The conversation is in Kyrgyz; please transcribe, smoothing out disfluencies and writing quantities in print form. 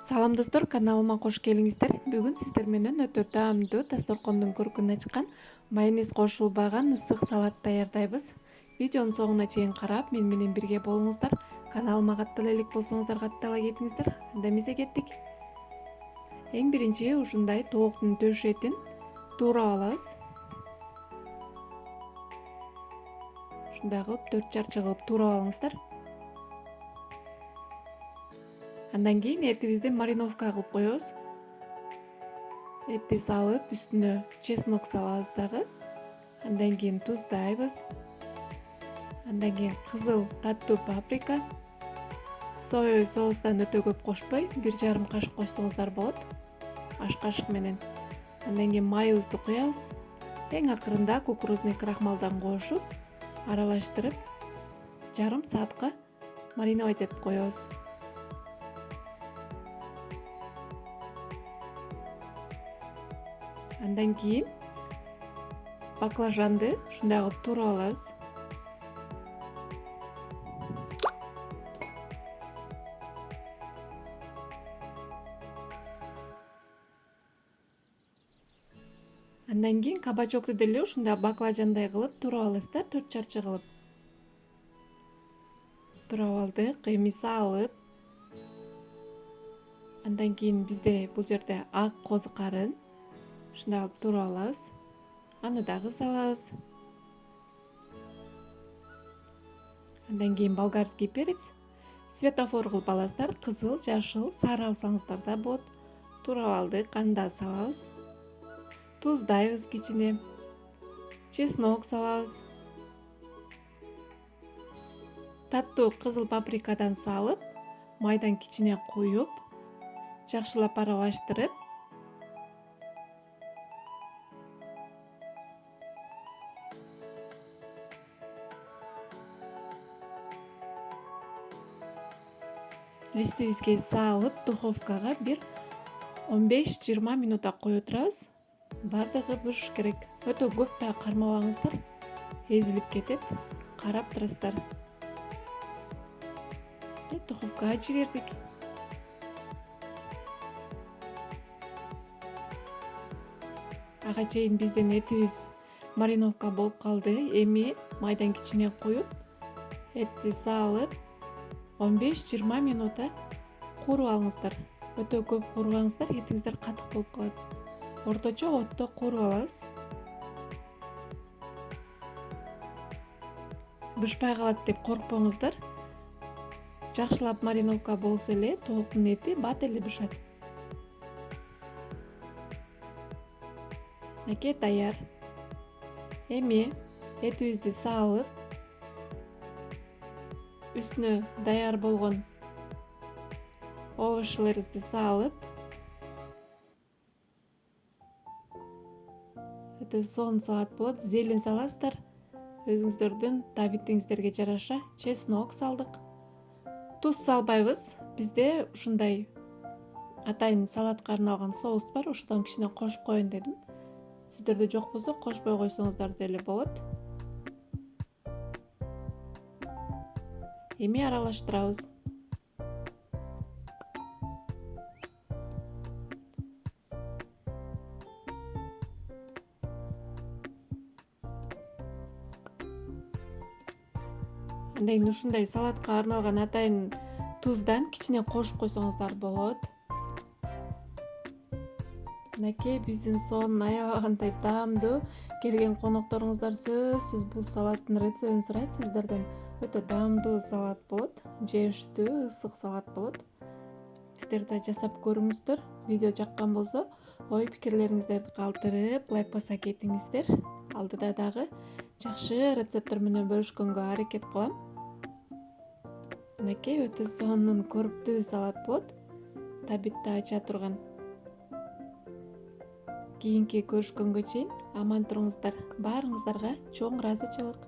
Салам достор, каналыма кош келиңиздер. Бүгүн сиздер менен өтө таамдуу дасторкондун көркүнө чыккан майонез кошулбаган ысык салат даярдайбыз. Видеонун соңуна чейин карап, мен менен бирге болуңуздар. Каналыма каттала элек болсоңуздар каттала кетиңиздер. Анда эмесе кеттик. Эң биринчи ушундай тооктун төш этин туурап алабыз. Ушундай кылып 4 чарчы кылып туурап алыңыздар. Андан кийин этибизди мариновка кылып коебуз. Этти салып, үстүнө чеснок салабыз дагы. Андан кийин туздайбыз. Андан кийин кызыл таттуу паприка. Соевый соустан өтө көп кошпой, 1,5 кашык койсоңуздар болот. Аш кашык менен. Андан кийин майыбызды куябыз. Эң акырында кукурузный крахмалдан кошуп, аралаштырып, жарым саатка мариновать этип коебуз. Андан кийин баклажанды ушундай кылып туурап алабыз. Андан кийин кабачокту деле ушундай баклажандай кылып туурап аласыздар, 4 чарчы кылып. Туурап алдык, эми салып. Андан кийин бизде бул жерде ак козу карын ушундай кылып туурап алабыз. Аны дагы салабыз. Андан кийин болгарский перец, светофор кылып аласыздар, кызыл, жашыл, сары алсаңыздар да болот. Туурап алдык, аны да салабыз. Туздайбыз кичине. Чеснок салабыз. Таттуу кызыл паприкадан салып, майдан кичине куюп, жакшылап аралаштырып, листибизге салып, духовкага бир 15-20 минутта коюп турабыз. Бардыгы бышыш керек. Өтө көп да кармабаңыздар. Эзилип кетет. Карап турасыздар. Духовкага жибердик. Ага чейин биздин этибиз мариновка болуп калды. Эми майдан кичине куюп, этти салып, 15-20 минутта кууруп алыңыздар. Өтө көп куурбаңыздар, этиңиздер катык болуп калат. Орточо отто кууруп алабыз. Бышпай калат деп коркпоңуздар. Жакшылап мариновка болсо эле тооктун эти бат эле бышат. Аке даяр. Эми этибизди салып, үстүнө даяр болгон овощлорубузду салып, өтө сонун салат болот. Зелень саласыздар. Өзүңүздөрдүн табитиңиздерге жараша чеснок салдык. Туз салбайбыз. Бизде ушундай атайын салатка арналган соус бар. Ошодон кичине кошуп коеюн дедим. Сиздерде жок болсо кошпой койсоңуздар деле болот. Эми аралаштырабыз. Андан кийин ушундай салатка арналган атайын туздан кичине кошуп койсоңуздар болот. Мынакей биздин сонун аябагандай таамдуу келген конокторуңуздар сөзсүз бул салаттын рецептин сурайт сиздерден. Өтө даамдуу салат болот, жештүү ысык салат болот. Сиздер да жасап көрүңүздөр. Видео жаккан болсо, ой пикирлериңиздерди калтырып, лайк баса кетиңиздер. Алдыда дагы жакшы рецепттер менен бөлүшкөнгө аракет кылам. Мынакей өтө сонун көрктүү салат болот. Табитти ача турган. Кийинки көрүшкөнгө чейин аман туруңуздар. Баарыңыздарга чоң ыраазычылык.